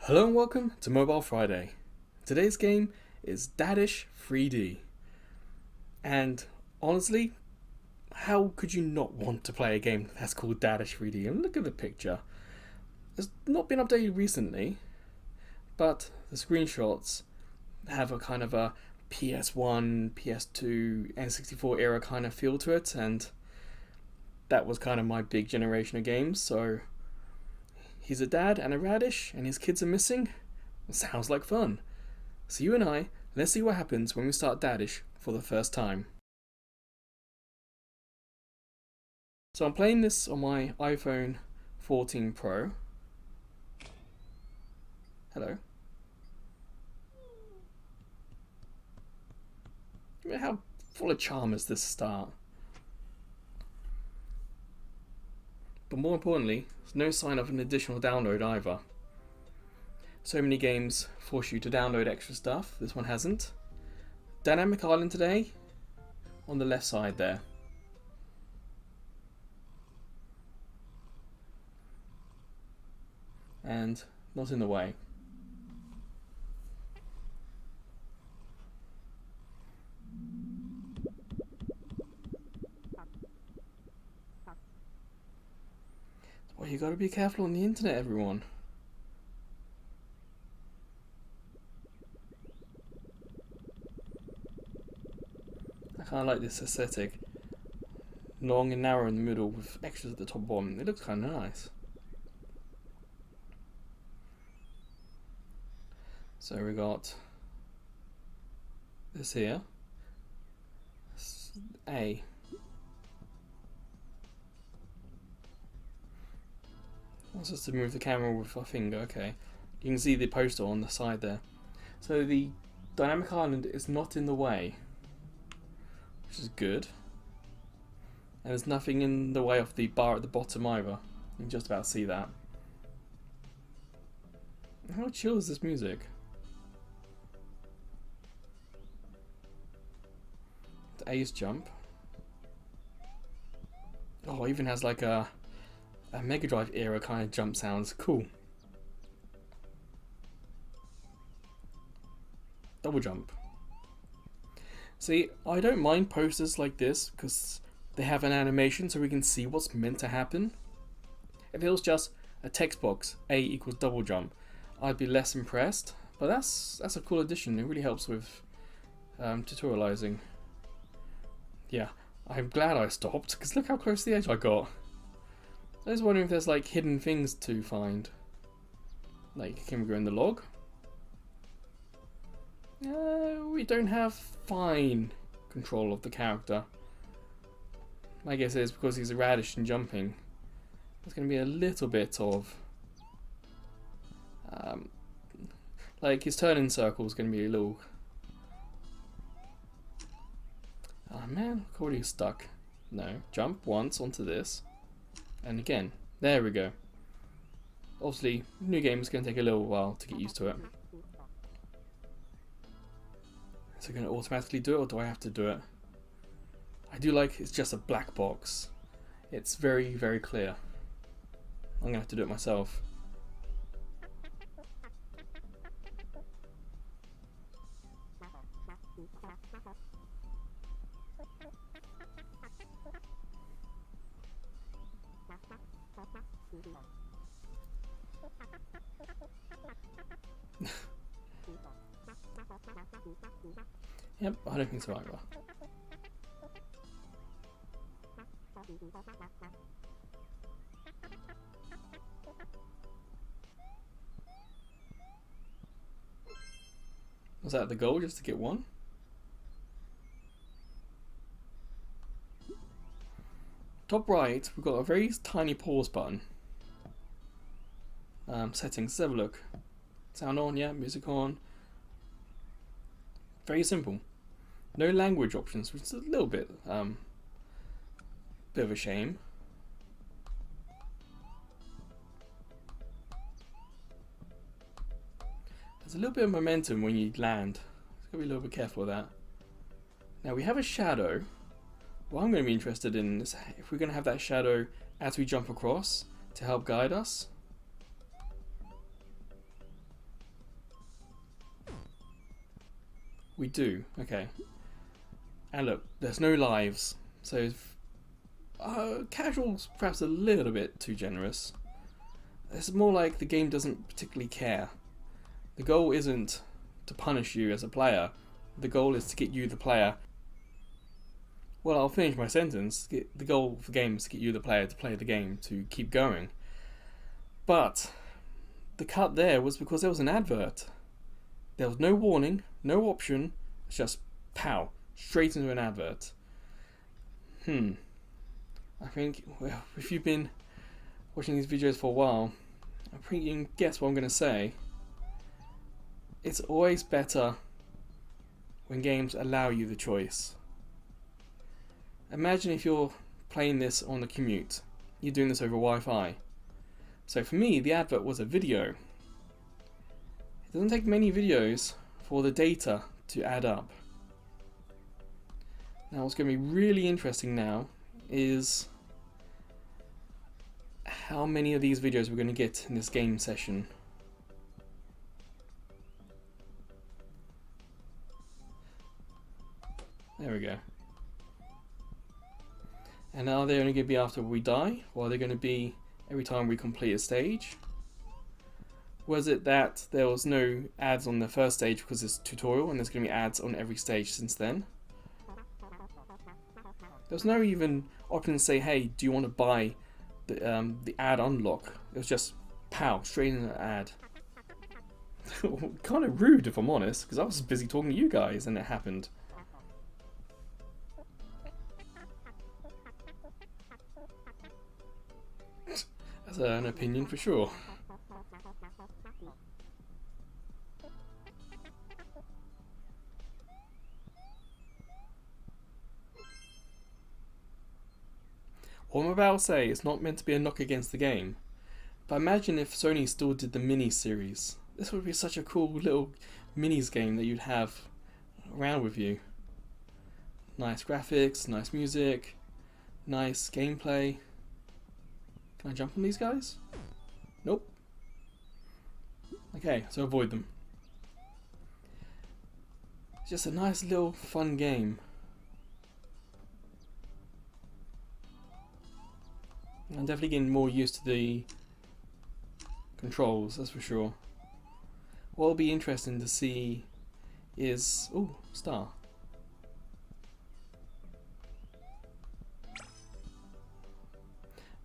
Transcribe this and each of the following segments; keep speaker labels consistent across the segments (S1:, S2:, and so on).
S1: Hello and welcome to Mobile Friday. Today's game is Dadish 3D. And honestly, how could you not want to play a game that's called Dadish 3D? And look at the picture. It's not been updated recently, but the screenshots have a kind of a PS1, PS2, N64 era kind of feel to it, and that was kind of my big generation of games, so he's a dad and a radish, and his kids are missing. Sounds like fun. So you and I, let's see what happens when we start Dadish for the first time. So I'm playing this on my iPhone 14 Pro. Hello. How full of charm is this start? But more importantly, there's no sign of an additional download either. So many games force you to download extra stuff, this one hasn't. Dynamic Island today, on the left side there. And not in the way. Well, you gotta be careful on the internet, everyone. I kinda like this aesthetic. Long and narrow in the middle with extras at the top and bottom. It looks kinda nice. So we got this here. A. Wants us to move the camera with our finger, okay. You can see the poster on the side there. So the dynamic island is not in the way, which is good. And there's nothing in the way of the bar at the bottom either. You can just about see that. How chill is this music? The A's jump. Oh, it even has like a Mega Drive era kind of jump sounds. Cool. Double jump. See, I don't mind posters like this because they have an animation so we can see what's meant to happen. If it was just a text box, A equals double jump, I'd be less impressed. But that's a cool addition. It really helps with tutorializing. Yeah, I'm glad I stopped because look how close to the edge I got. I was wondering if there's like hidden things to find. Like, can we go in the log? We don't have fine control of the character. My guess is because he's a radish and jumping, there's going to be a little bit of like his turn in circle is going to be a little. Oh man, look, already stuck. No, jump once onto this, and again. There we go. Obviously, new game is going to take a little while to get used to it. Is it going to automatically do it, or do I have to do it? I do like it's just a black box. It's very, very clear. I'm going to have to do it myself. Yep, I don't think so either. Was that the goal, just to get one? Top right, we've got a very tiny pause button. Settings, let's have a look. Sound on, yeah, music on. Very simple. No language options, which is a little bit of a shame. There's a little bit of momentum when you land. Just gotta be a little bit careful of that. Now we have a shadow. What I'm going to be interested in is if we're going to have that shadow as we jump across to help guide us. We do. Okay. And look, there's no lives, so if, casual's perhaps a little bit too generous. It's more like the game doesn't particularly care. The goal isn't to punish you as a player. The goal is to get you, the player. Well, I'll finish my sentence. The goal of the game is to get you, the player, to play the game, to keep going. But the cut there was because there was an advert. There was no warning, no option. It's just pow, straight into an advert. I think, well, if you've been watching these videos for a while, I think you can guess what I'm going to say. It's always better when games allow you the choice. Imagine if you're playing this on the commute. You're doing this over Wi-Fi. So for me, the advert was a video. It doesn't take many videos for the data to add up. Now what's going to be really interesting now is how many of these videos we're going to get in this game session. There we go. And are they only going to be after we die, or are they going to be every time we complete a stage? Was it that there was no ads on the first stage because it's a tutorial and there's going to be ads on every stage since then? There was no even option to say, hey, do you want to buy the ad unlock? It was just pow, straight in the ad. Kind of rude if I'm honest, because I was busy talking to you guys and it happened. That's an opinion for sure. What I'm about to say is not meant to be a knock against the game, but imagine if Sony still did the mini-series. This would be such a cool little minis game that you'd have around with you. Nice graphics, nice music, nice gameplay. Can I jump on these guys? Nope. Okay, so avoid them. It's just a nice little fun game. I'm definitely getting more used to the controls, that's for sure. What will be interesting to see is... ooh, star.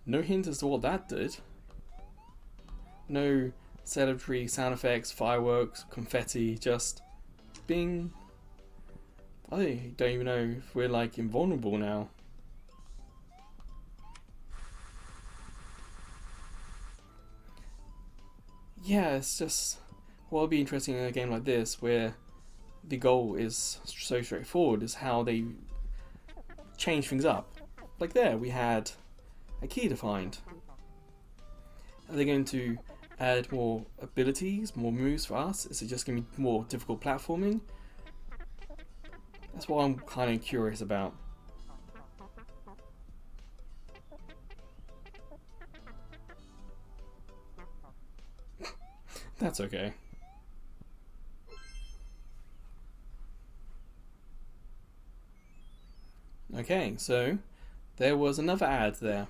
S1: No hint as to what that did. No celebratory sound effects, fireworks, confetti, just bing. I don't even know if we're like invulnerable now. Yeah, it's just what would be interesting in a game like this where the goal is so straightforward is how they change things up. Like there, we had a key to find. Are they going to add more abilities, more moves for us? Is it just going to be more difficult platforming? That's what I'm kind of curious about. That's okay. Okay, so there was another ad there.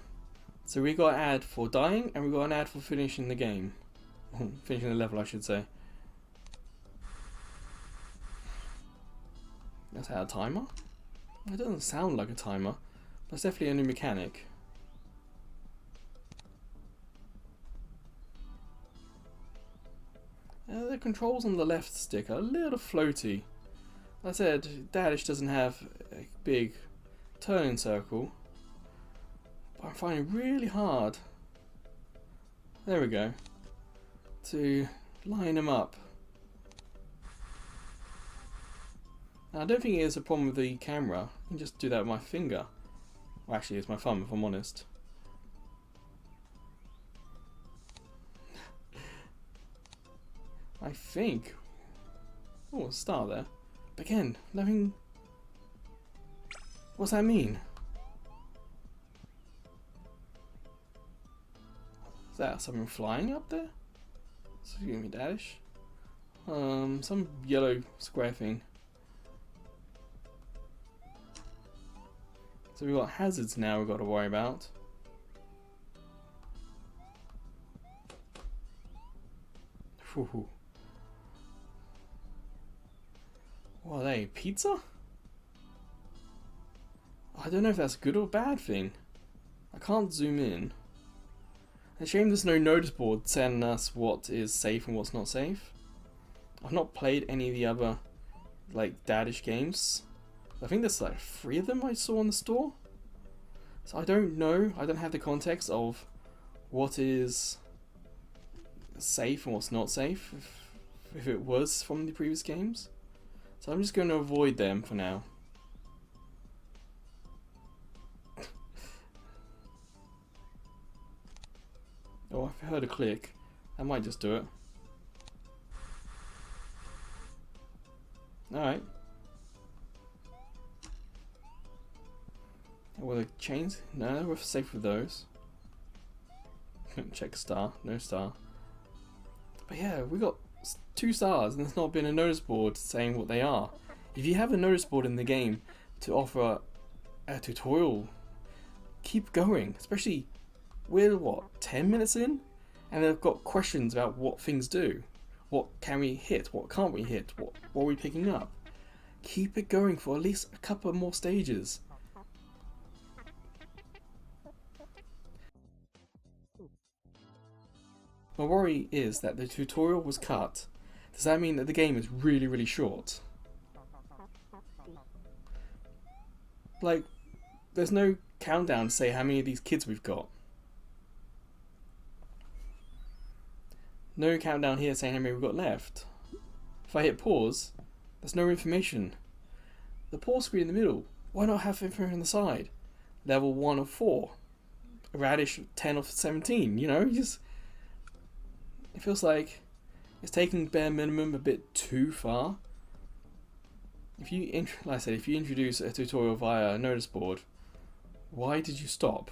S1: So we got an ad for dying and we got an ad for finishing the game. Finishing the level, I should say. That's a timer? It doesn't sound like a timer, but it's definitely a new mechanic. The controls on the left stick are a little floaty. Like I said, Dadish doesn't have a big turning circle, but I'm finding it really hard. There we go. To line them up. Now, I don't think it is a problem with the camera. I can just do that with my finger. Well, actually, it's my thumb if I'm honest. I think. Oh, a star there. But again, nothing. What's that mean? Is that something flying up there? Excuse me, Dadish. Some yellow square thing. So we've got hazards now we've got to worry about. Whew. What are they? Pizza? I don't know if that's a good or bad thing. I can't zoom in. It's a shame there's no notice board telling us what is safe and what's not safe. I've not played any of the other like Dadish games. I think there's like 3 of them I saw in the store. So I don't know. I don't have the context of what is safe and what's not safe if it was from the previous games. So I'm just going to avoid them for now. Oh, I've heard a click. I might just do it. Alright. Well, the chains? No, we're safe with those. Check star. No star. But yeah, we got 2 stars and there's not been a notice board saying what they are. If you have a notice board in the game to offer a tutorial, keep going. Especially, we're what, 10 minutes in? And they've got questions about what things do. What can we hit? What can't we hit? What are we picking up? Keep it going for at least a couple more stages. My worry is that the tutorial was cut. Does that mean that the game is really, really short? Like, there's no countdown to say how many of these kids we've got. No countdown here saying how many we've got left. If I hit pause, there's no information. The pause screen in the middle, why not have information on the side? Level 1 of 4. Radish 10 of 17, you know? It feels like it's taking bare minimum a bit too far. If you introduce a tutorial via a notice board, why did you stop?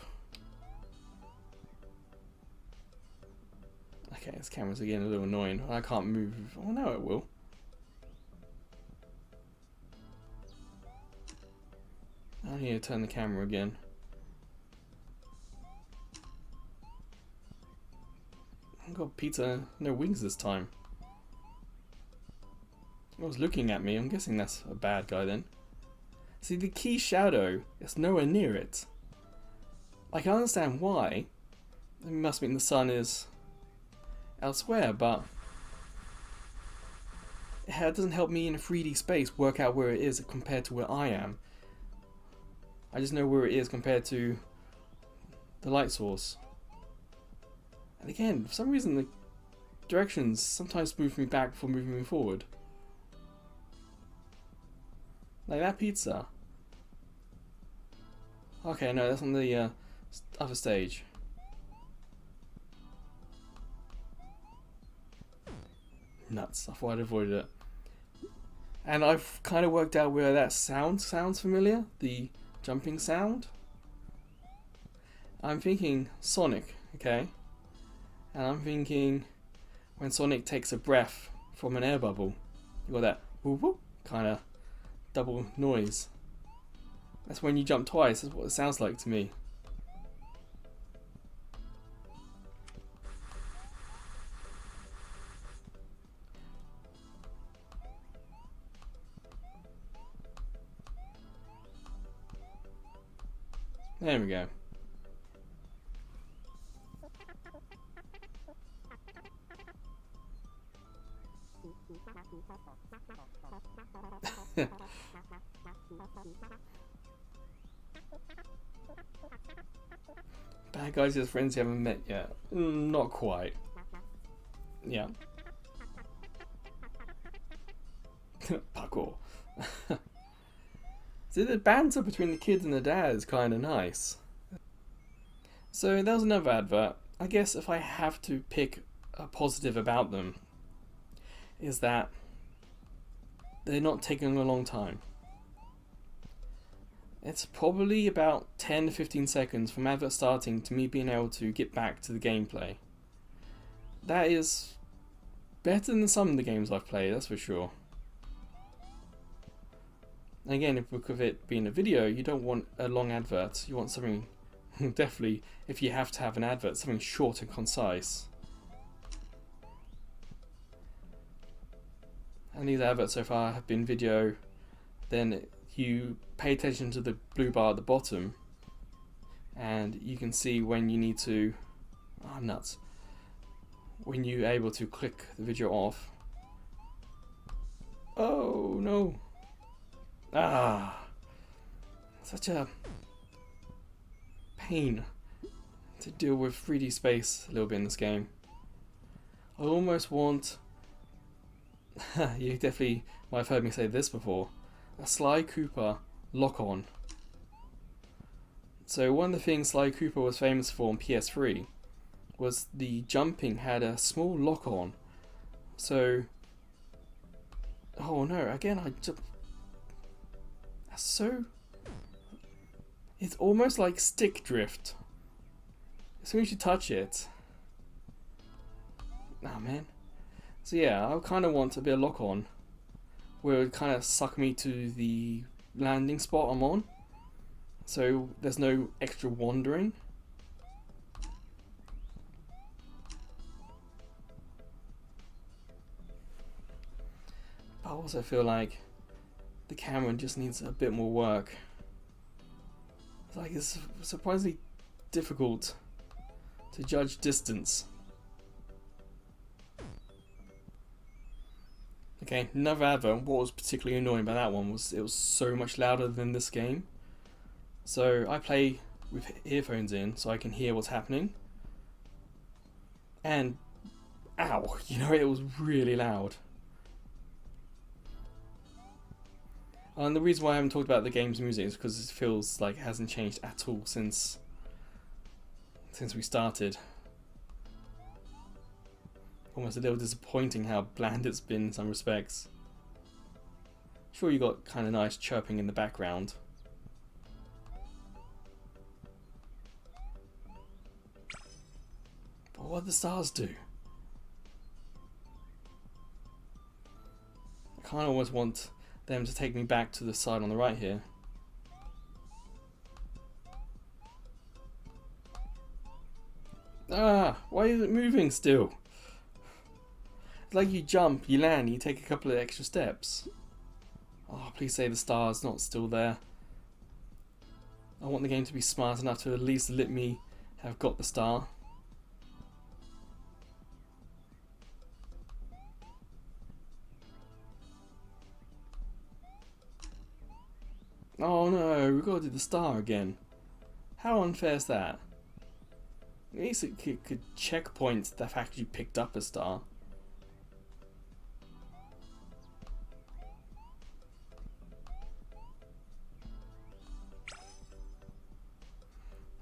S1: Okay, this camera's again a little annoying. I can't move. Oh no, it will. I need to turn the camera again. I've got pizza, no wings this time. I was looking at me, I'm guessing that's a bad guy then. See, the key shadow is nowhere near it. I can understand why. It must mean the sun is elsewhere, but it doesn't help me in a 3D space work out where it is compared to where I am. I just know where it is compared to the light source. And again, for some reason the directions sometimes move me back before moving me forward. Like that pizza. Okay, no, that's on the other stage. Nuts, I thought I'd avoided it. And I've kind of worked out where that sounds familiar. The jumping sound. I'm thinking Sonic, okay? And I'm thinking when Sonic takes a breath from an air bubble, you got that whoop whoop kind of double noise. That's when you jump twice, that's what it sounds like to me. There we go. Bad guys are friends you haven't met yet. Not quite. Yeah. Parkour. See, the banter between the kids and the dad is kind of nice. So that was another advert. I guess if I have to pick a positive about them, is that they're not taking a long time. It's probably about 10 to 15 seconds from advert starting to me being able to get back to the gameplay. That is better than some of the games I've played, that's for sure. And again, if with it being a video, you don't want a long advert. You want something, definitely, if you have to have an advert, something short and concise. And these adverts so far have been video. Then you pay attention to the blue bar at the bottom, and you can see when you need to. Oh, I'm nuts. When you're able to click the video off. Oh no! Ah, such a pain to deal with 3D space a little bit in this game. I almost want. You definitely might have heard me say this before. A Sly Cooper lock-on. So one of the things Sly Cooper was famous for on PS3 was the jumping had a small lock-on. So, oh no! Again, I just so it's almost like stick drift. As soon as you touch it, oh man. So yeah, I kind of want a bit of lock-on, where it would kind of suck me to the landing spot I'm on, so there's no extra wandering. But I also feel like the camera just needs a bit more work. It's surprisingly difficult to judge distance. Okay, another advert. What was particularly annoying about that one was it was so much louder than this game. So I play with earphones in so I can hear what's happening. And ow, it was really loud. And the reason why I haven't talked about the game's music is because it feels like it hasn't changed at all since we started. Almost a little disappointing how bland it's been in some respects. Sure, you got kind of nice chirping in the background. But what do the stars do? I kind of almost want them to take me back to the side on the right here. Ah, why is it moving still? It's like you jump, you land, you take a couple of extra steps. Oh, please say the star's not still there. I want the game to be smart enough to at least let me have got the star. Oh no, we've got to do the star again. How unfair is that? At least it could checkpoint the fact you picked up a star.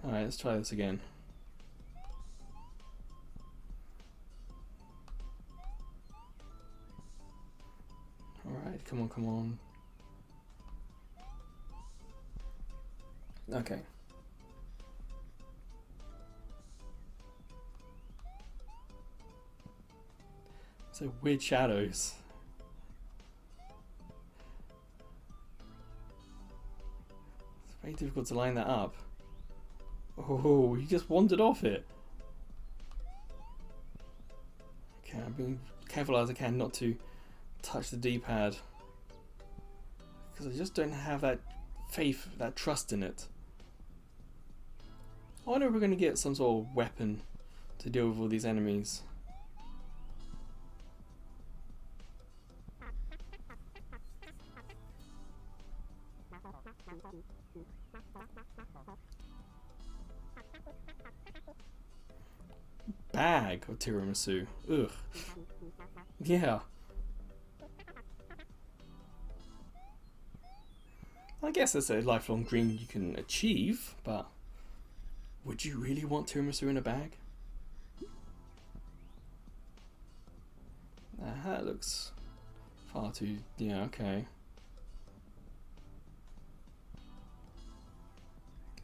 S1: Alright, let's try this again. Alright, come on, come on. Okay. So weird shadows. It's very difficult to line that up. Oh, he just wandered off it. Okay, I'm being careful as I can not to touch the D-pad, because I just don't have that faith, that trust in it. I wonder if we're going to get some sort of weapon to deal with all these enemies. Bag of tiramisu. Ugh. Yeah. I guess that's a lifelong dream you can achieve, but would you really want tiramisu in a bag? That looks far too... yeah, okay.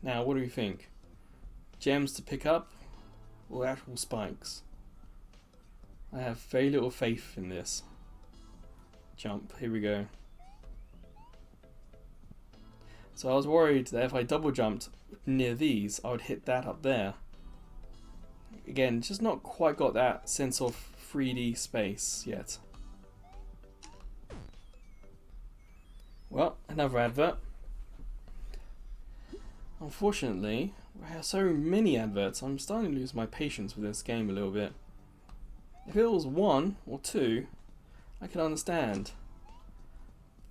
S1: Now, what do we think? Gems to pick up or actual spikes? I have very little faith in this. Jump, here we go. So I was worried that if I double jumped near these, I would hit that up there. Again, just not quite got that sense of 3D space yet. Well, another advert. Unfortunately, we have so many adverts, I'm starting to lose my patience with this game a little bit. If it was one or two, I could understand.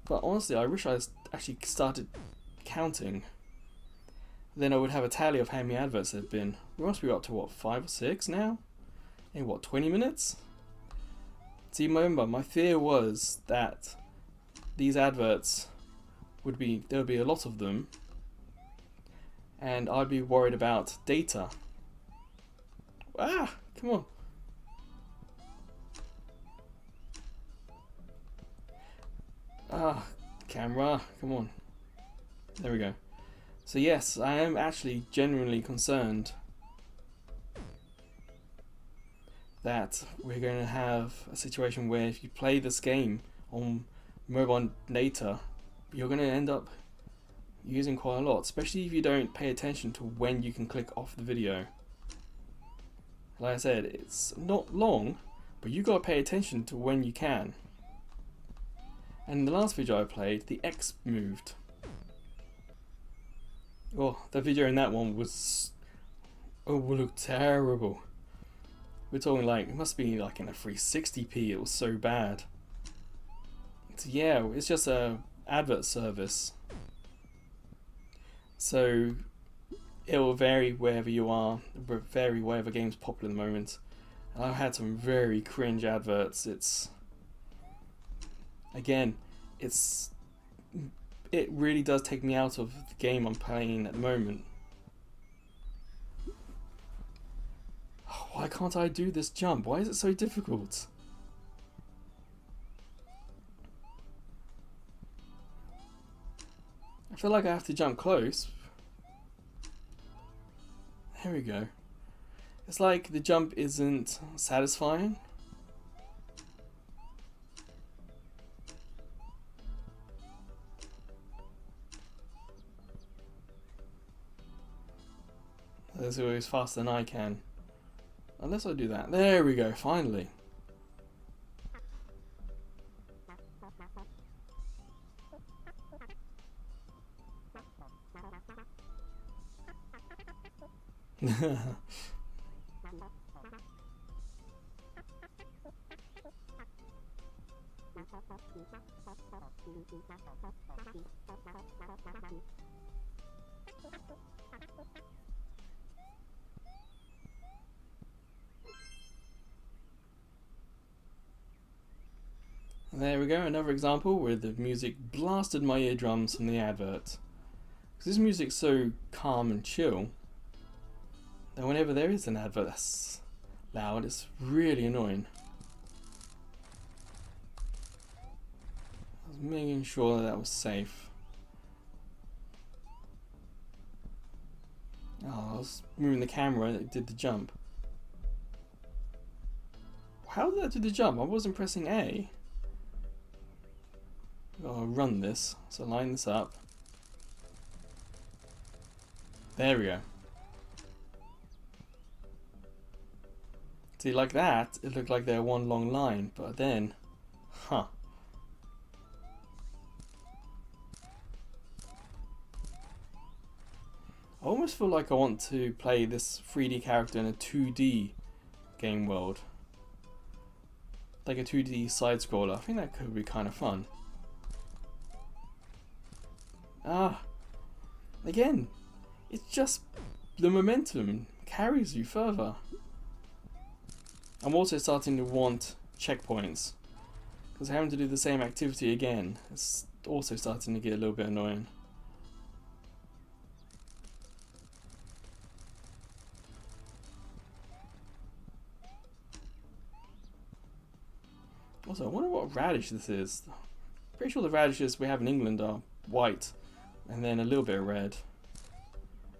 S1: But honestly, I wish I actually started counting. Then I would have a tally of how many adverts there have been. We must be up to what, 5 or 6 now? In what, 20 minutes? See, remember, my fear was that these adverts there would be a lot of them, and I'd be worried about data. Ah, come on. Ah, camera, come on. There we go. So yes, I am actually genuinely concerned that we're going to have a situation where if you play this game on mobile data, you're going to end up using quite a lot, especially if you don't pay attention to when you can click off the video. Like I said, it's not long, but you got to pay attention to when you can. And in the last video I played, the X moved. Oh, the video in that one was... oh, it looked terrible. We're talking like, it must be like in a 360p, it was so bad. So yeah, it's just a advert service. So it will vary wherever you are, vary whatever game's popular at the moment. And I've had some very cringe adverts. Again, it really does take me out of the game I'm playing at the moment. Why can't I do this jump? Why is it so difficult? I feel like I have to jump close. There we go. It's like the jump isn't satisfying. This is always faster than I can. Unless I do that. There we go, finally. There we go, another example where the music blasted my eardrums from the advert. Because this music's so calm and chill that whenever there is an advert that's loud, it's really annoying. I was making sure that was safe. Oh, I was moving the camera and it did the jump. How did that do the jump? I wasn't pressing A. I'll run this, so line this up. There we go. See, like that, it looked like they're one long line, but then, huh. I almost feel like I want to play this 3D character in a 2D game world. Like a 2D side-scroller. I think that could be kind of fun. Again, it's just the momentum carries you further. I'm also starting to want checkpoints because having to do the same activity again is also starting to get a little bit annoying. Also, I wonder what radish this is. Pretty sure the radishes we have in England are white and then a little bit of red.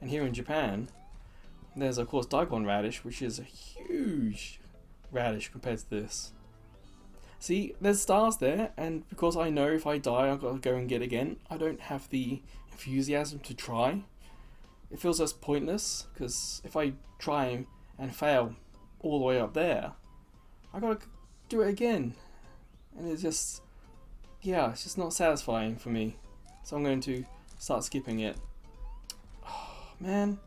S1: And here in Japan, there's of course daikon radish, which is a huge radish compared to this. See, there's stars there, and because I know if I die I've got to go and get again, I don't have the enthusiasm to try. It feels less pointless because if I try and fail all the way up there, I gotta do it again, and it's just, yeah, it's just not satisfying for me. So I'm going to start skipping it. Oh, man.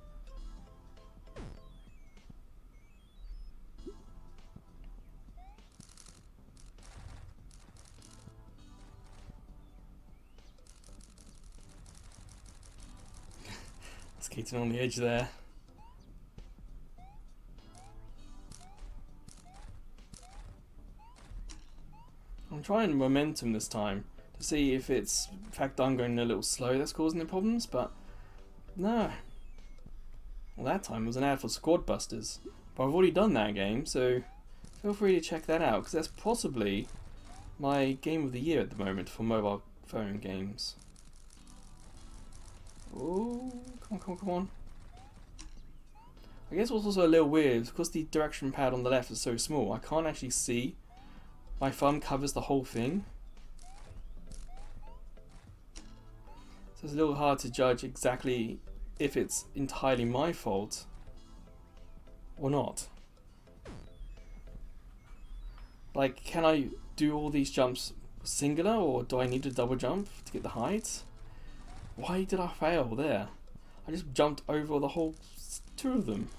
S1: Skating on the edge there. I'm trying momentum this time to see if it's in fact I'm going a little slow that's causing the problems, but no. Well, that time was an ad for Squad Busters, but I've already done that game, so feel free to check that out because that's possibly my game of the year at the moment for mobile phone games. Oh, come on. I guess what's also a little weird is because the direction pad on the left is so small, I can't actually see. My thumb covers the whole thing. So it's a little hard to judge exactly if it's entirely my fault or not. Like, can I do all these jumps singular, or do I need to double jump to get the height? Why did I fail there? I just jumped over the whole two of them.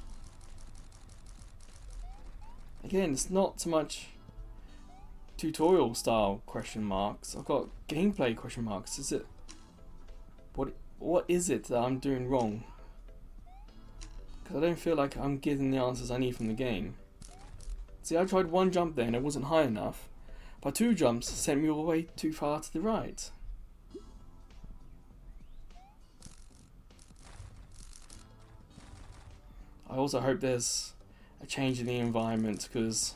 S1: Again, it's not so much tutorial style question marks. I've got gameplay question marks. Is it what is it that I'm doing wrong? Because I don't feel like I'm getting the answers I need from the game. See, I tried one jump there and it wasn't high enough, but two jumps sent me all the way too far to the right. I also hope there's a change in the environment, because...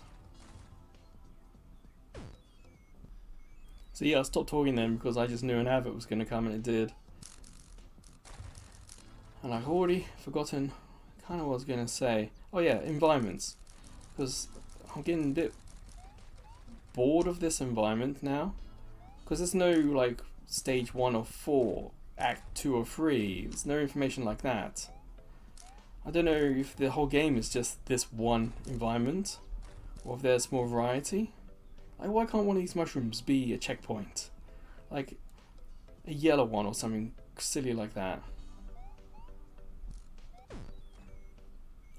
S1: So yeah, I stopped talking then because I just knew an advert was going to come, and it did. And I've already forgotten kind of what I was going to say. Oh yeah, environments. Because I'm getting a bit bored of this environment now. Because there's no like stage 1 or 4, act 2 or 3. There's no information like that. I don't know if the whole game is just this one environment, or if there's more variety. Like, why can't one of these mushrooms be a checkpoint? Like a yellow one or something silly like that.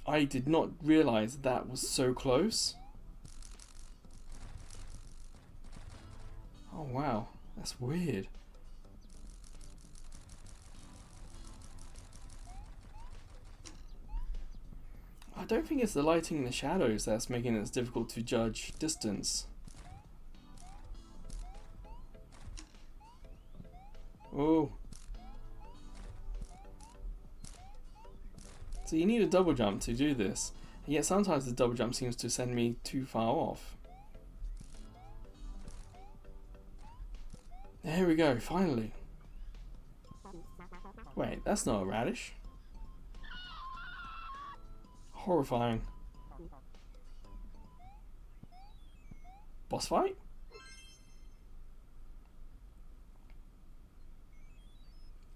S1: I did not realize that was so close. Oh wow, that's weird. I don't think it's the lighting and the shadows that's making it difficult to judge distance. Oh. So you need a double jump to do this, and yet sometimes the double jump seems to send me too far off. There we go, finally. Wait, that's not a radish. Horrifying. Boss fight?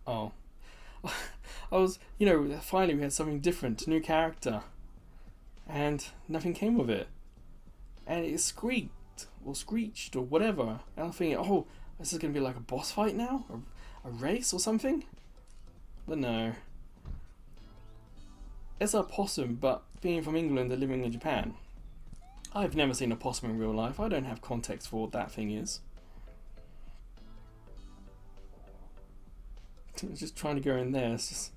S1: Oh. I was, finally we had something different, new character. And nothing came of it. And it squeaked, or screeched, or whatever. And I'm thinking, oh, this is going to be like a boss fight now? A race or something? But no. It's a possum, but being from England and living in Japan, I've never seen a possum in real life. I don't have context for what that thing is. Just trying to go in there, it's just...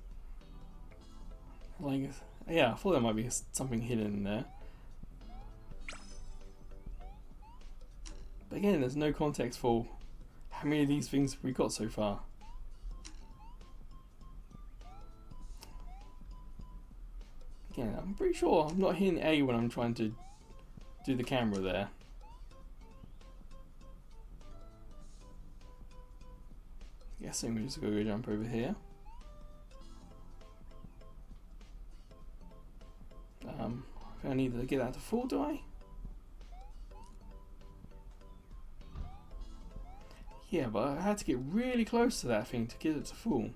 S1: like, yeah, I thought there might be something hidden in there. But again, there's no context for how many of these things we got so far. Again, I'm pretty sure I'm not hitting A when I'm trying to do the camera there. Guessing we're just going to go jump over here. I need to get that to full, do I? Yeah, but I had to get really close to that thing to get it to full.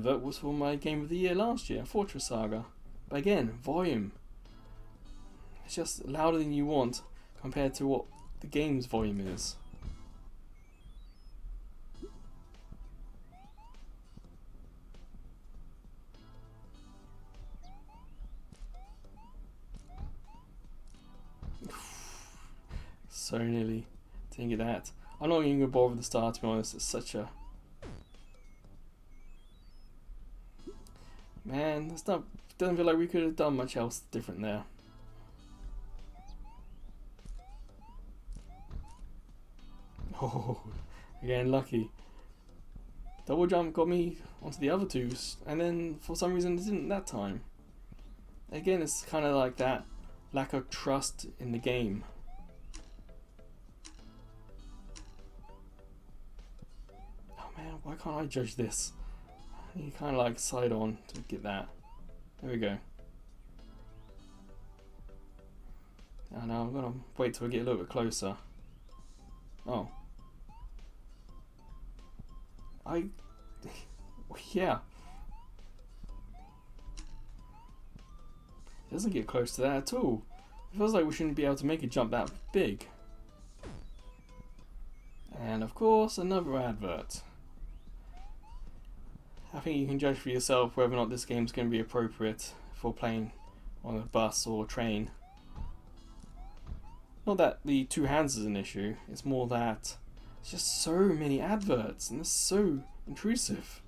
S1: advert was for my game of the year last year, Fortress Saga. But again, volume. It's just louder than you want compared to what the game's volume is. So nearly didn't get that. I'm not even gonna bother with the star, to be honest. It's such a man. It's not. Doesn't feel like we could have done much else different there. Oh, again lucky. Double jump got me onto the other two, and then for some reason it didn't that time. Again, it's kind of like that lack of trust in the game. Man, why can't I judge this? You kind of like side on to get that. There we go. Now I'm gonna wait till we get a little bit closer. Oh. Yeah. It doesn't get close to that at all. It feels like we shouldn't be able to make a jump that big. And of course, another advert. I think you can judge for yourself whether or not this game's going to be appropriate for playing on a bus or train. Not that the two hands is an issue, it's more that it's just so many adverts and it's so intrusive.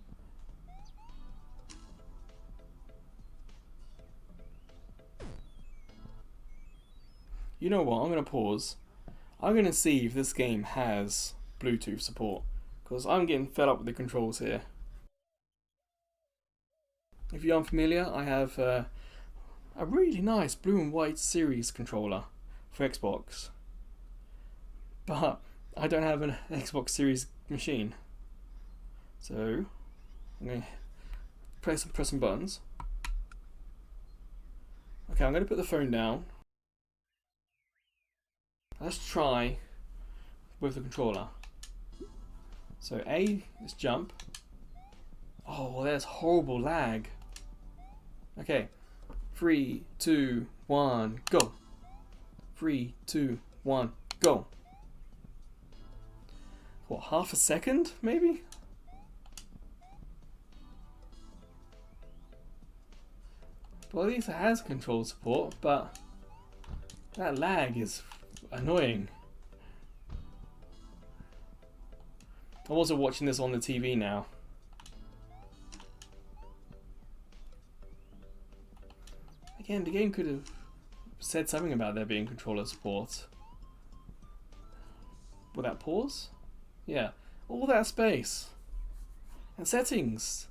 S1: You know what, I'm going to pause. I'm going to see if this game has Bluetooth support, because I'm getting fed up with the controls here. If you're unfamiliar, I have a really nice blue and white series controller for Xbox, but I don't have an Xbox Series machine, so I'm going to press some buttons. Okay, I'm going to put the phone down. Let's try with the controller. So A is jump. Oh, well, there's horrible lag. Okay, 3, 2, 1, go. 3, 2, 1, go. What, half a second, maybe? Well, at least it has control support, but that lag is annoying. I'm also watching this on the TV now. Again, the game could have said something about there being controller support. Will that pause? Yeah. All that space. And settings.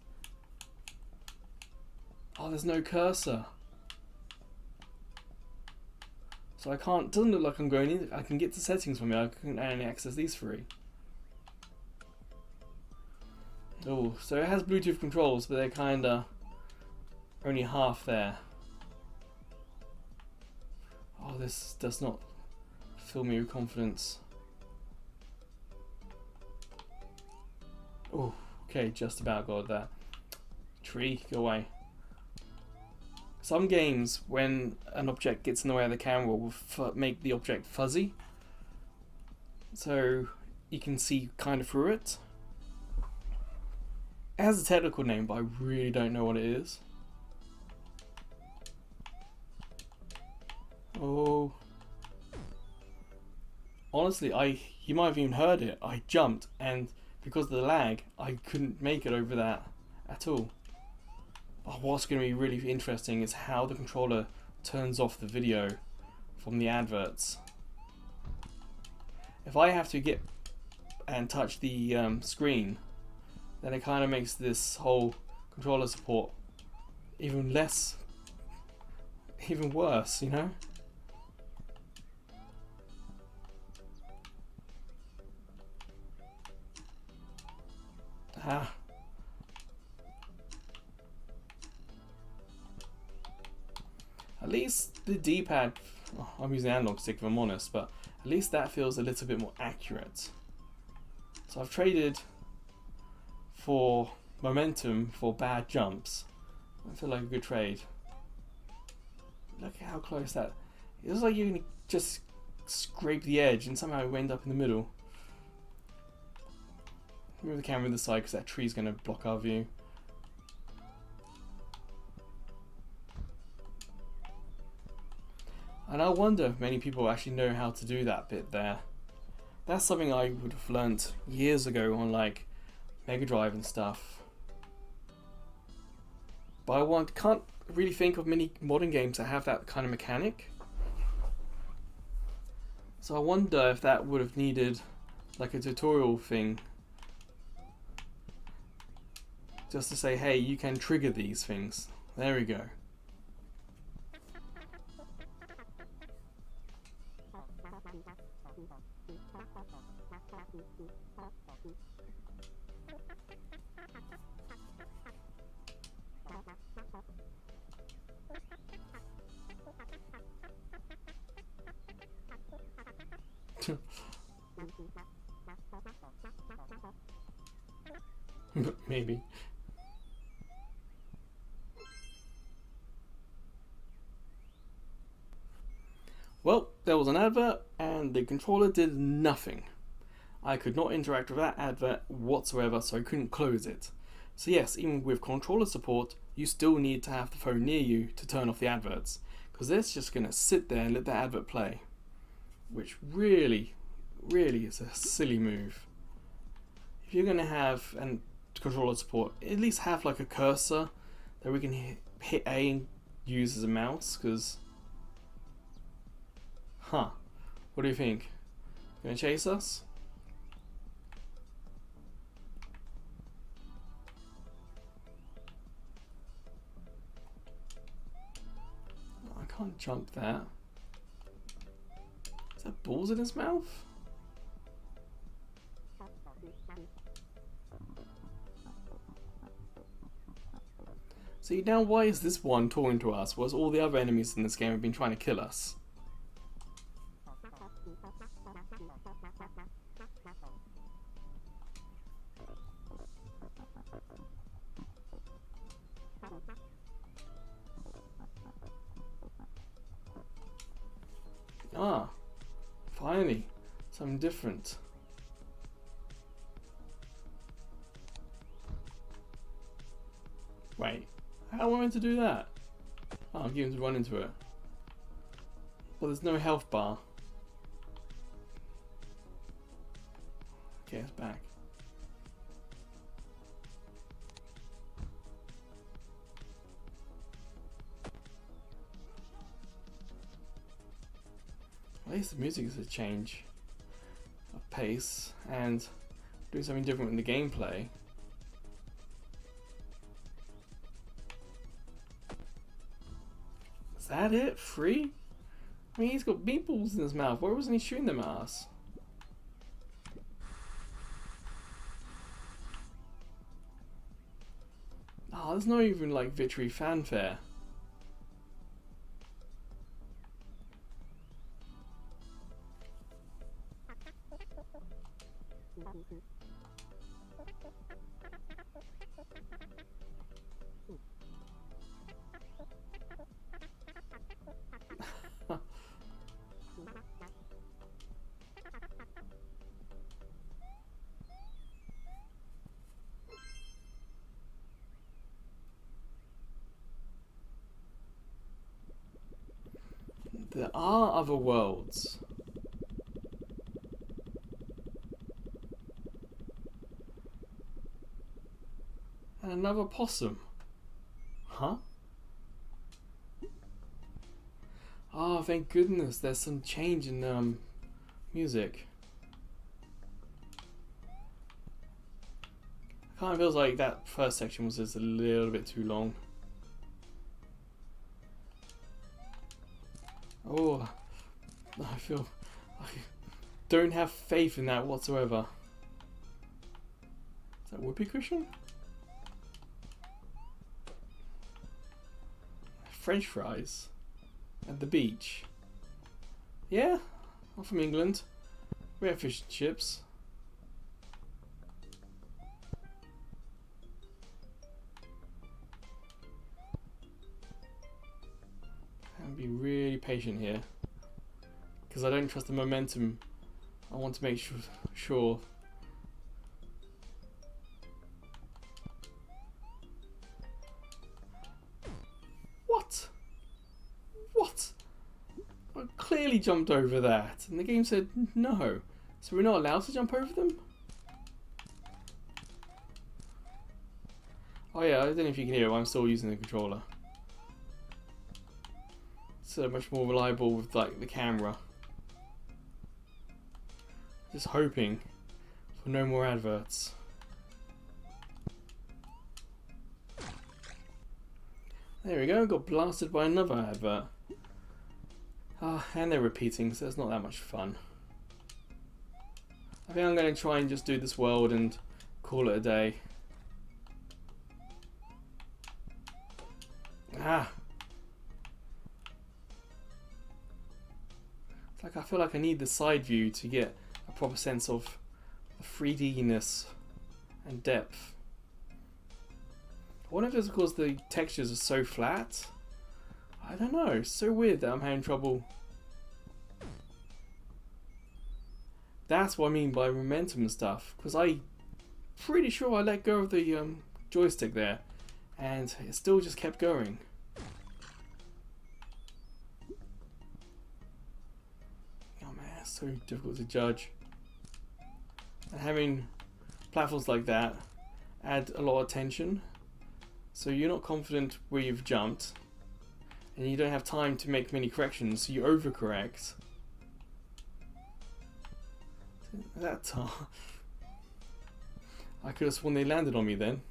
S1: Oh, there's no cursor. So I can't, doesn't look like I'm going in. I can get to settings from here. I can only access these three. Oh, so it has Bluetooth controls, but they're kinda only half there. Oh, this does not fill me with confidence. Oh, okay, just about got that. Tree, go away. Some games, when an object gets in the way of the camera, will make the object fuzzy, so you can see kind of through it. It has a technical name, but I really don't know what it is. Oh. Honestly, you might have even heard it. I jumped, and because of the lag, I couldn't make it over that at all. But what's going to be really interesting is how the controller turns off the video from the adverts. If I have to get and touch the screen, then it kind of makes this whole controller support even worse, you know? Ah. At least the D-pad, I'm using analog stick if I'm honest, but at least that feels a little bit more accurate. So I've traded for momentum for bad jumps. I feel like a good trade. Look at how close that. It looks like you can just scrape the edge and somehow you end up in the middle. Move the camera to the side because that tree's going to block our view. And I wonder if many people actually know how to do that bit there. That's something I would have learnt years ago on like Mega Drive and stuff. But I can't really think of many modern games that have that kind of mechanic. So I wonder if that would have needed like a tutorial thing. Just to say, hey, you can trigger these things. There we go. Maybe. Well, there was an advert and the controller did nothing. I could not interact with that advert whatsoever, so I couldn't close it. So yes, even with controller support, you still need to have the phone near you to turn off the adverts, because it's just going to sit there and let the advert play, which really is a silly move. If you're going to have controller support, at least have like a cursor that we can hit A and use as a mouse, because what do you think? Gonna chase us? I can't jump that. Is that balls in his mouth? See, now why is this one talking to us, whereas all the other enemies in this game have been trying to kill us? Ah, finally, something different. Wait, how am I meant to do that? Oh, I'm going to run into it. Well, there's no health bar. Okay, it's back. At least the music is a change of pace and doing something different in the gameplay. Is that it? Free? I mean, he's got meatballs in his mouth. Why wasn't he shooting them at us? Oh, there's not even like victory fanfare. There are other worlds. And another possum. Huh? Oh, thank goodness, there's some change in music. It kind of feels like that first section was just a little bit too long. Oh, I feel I don't have faith in that whatsoever. Is that whoopee cushion? French fries at the beach. Yeah, I'm from England. We have fish and chips. be really patient here because I don't trust the momentum. I want to make sure. What? What? I clearly jumped over that, and the game said no. So we're not allowed to jump over them? Oh yeah, I don't know if you can hear it, I'm still using the controller. So much more reliable with like the camera. Just hoping for no more adverts. There we go, got blasted by another advert. And they're repeating, so it's not that much fun. I think I'm going to try and just do this world and call it a day. It's like I feel like I need the side view to get a proper sense of the 3D-ness and depth. I wonder if it's because the textures are so flat. I don't know, it's so weird that I'm having trouble. That's what I mean by momentum and stuff, because I'm pretty sure I let go of the joystick there and it still just kept going. Oh man, it's so difficult to judge. And having platforms like that add a lot of tension, so you're not confident where you've jumped and you don't have time to make many corrections, so you overcorrect. That time I could have sworn they landed on me then.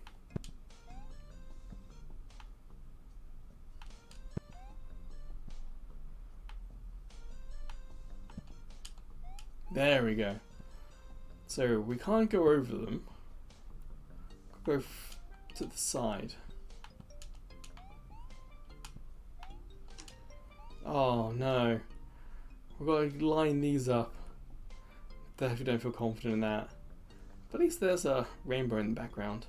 S1: There we go. So we can't go over them. Go to the side. Oh no. We've got to line these up. Definitely don't feel confident in that. But at least there's a rainbow in the background.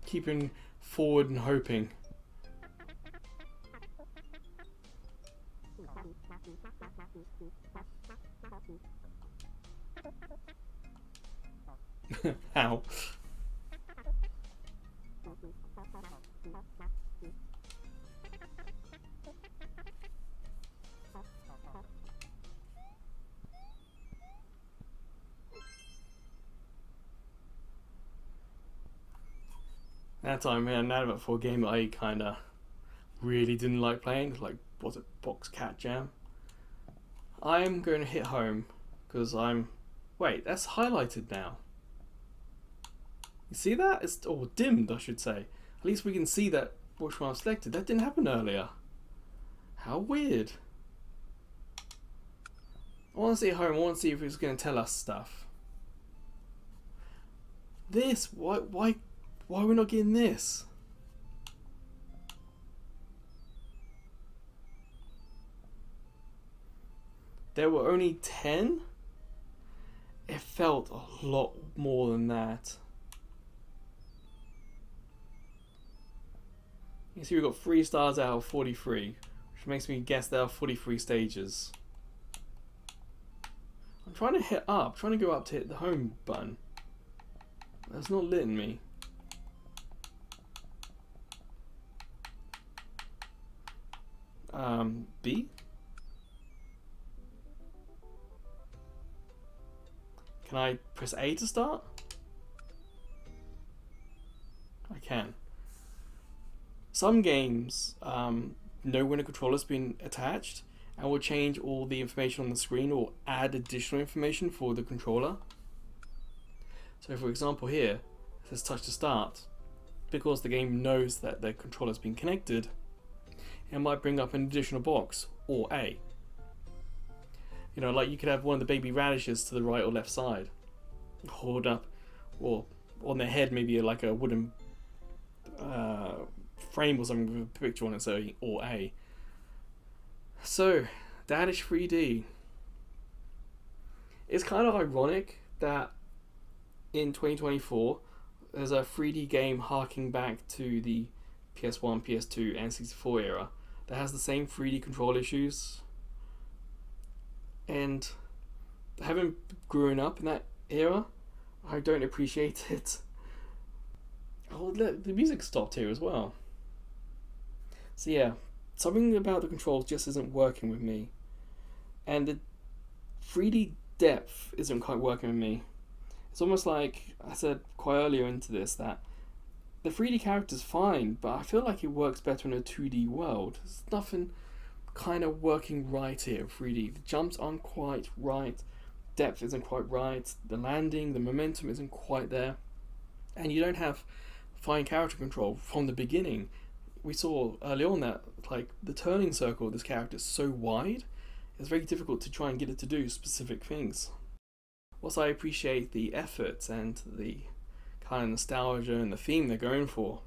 S1: Keeping forward and hoping. Ow. That time, man, now about for a game that I kinda really didn't like playing, like, was it Box Cat Jam? I'm going to hit home, because wait, that's highlighted now. You see that? It's, or dimmed, I should say. At least we can see that which one I've selected. That didn't happen earlier. How weird. I want to see it home, I want to see if it's going to tell us stuff. This, why are we not getting this? There were only 10? It felt a lot more than that. You can see we've got 3 stars out of 43, which makes me guess there are 43 stages. I'm trying to hit up, trying to go up to hit the home button. That's not letting me. B? Can I press A to start? I can. Some games know when a controller's been attached and will change all the information on the screen or add additional information for the controller. So for example here, it says touch to start. Because the game knows that the controller's been connected, it might bring up an additional box, or A. You know, like you could have one of the baby radishes to the right or left side, hold up, or on their head maybe like a wooden frame or something with a picture on it, so or A. So, Dadish 3D. It's kind of ironic that in 2024 there's a 3D game harking back to the PS1, PS2, and 64 era that has the same 3D control issues. And having grown up in that era, I don't appreciate it. Oh, the music stopped here as well. So yeah, something about the controls just isn't working with me. And the 3D depth isn't quite working with me. It's almost like I said quite earlier into this that the 3D character's fine, but I feel like it works better in a 2D world. There's nothing kind of working right here. 3D, the jumps aren't quite right, depth isn't quite right, the landing, the momentum isn't quite there, and you don't have fine character control from the beginning. We saw early on that like the turning circle of this character is so wide, it's very difficult to try and get it to do specific things. Whilst I appreciate the efforts and the kind of nostalgia and the theme they're going for,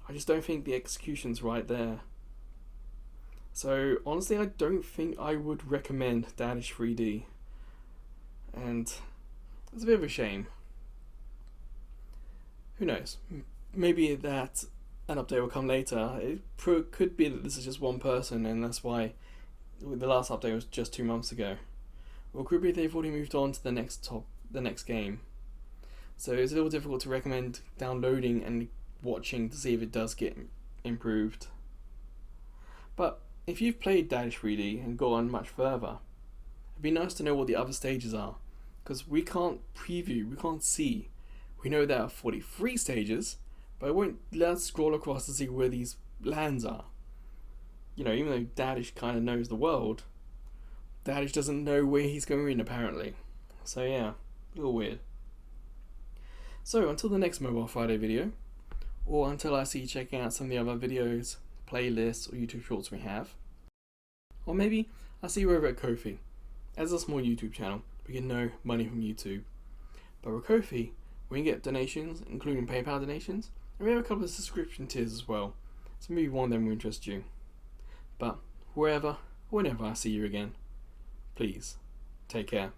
S1: I just don't think the execution's right there. So honestly, I don't think I would recommend Dadish 3D, and it's a bit of a shame. Who knows? Maybe that an update will come later. It could be that this is just one person, and that's why the last update was just 2 months ago. Or could be they've already moved on to the next game. So it's a little difficult to recommend downloading and watching to see if it does get improved. But if you've played Dadish 3D and gone much further, it'd be nice to know what the other stages are, because we can't preview, we can't see. We know there are 43 stages, but it won't let us scroll across to see where these lands are. You know, even though Dadish kind of knows the world, Dadish doesn't know where he's going apparently. So yeah, a little weird. So until the next Mobile Friday video, or until I see you checking out some of the other videos, playlists, or YouTube shorts we have, or maybe I'll see you over at Ko-fi. As a small YouTube channel, we get no money from YouTube. But with Ko-fi, we can get donations, including PayPal donations, and we have a couple of subscription tiers as well. So maybe one of them will interest you. But wherever, whenever I see you again, please, take care.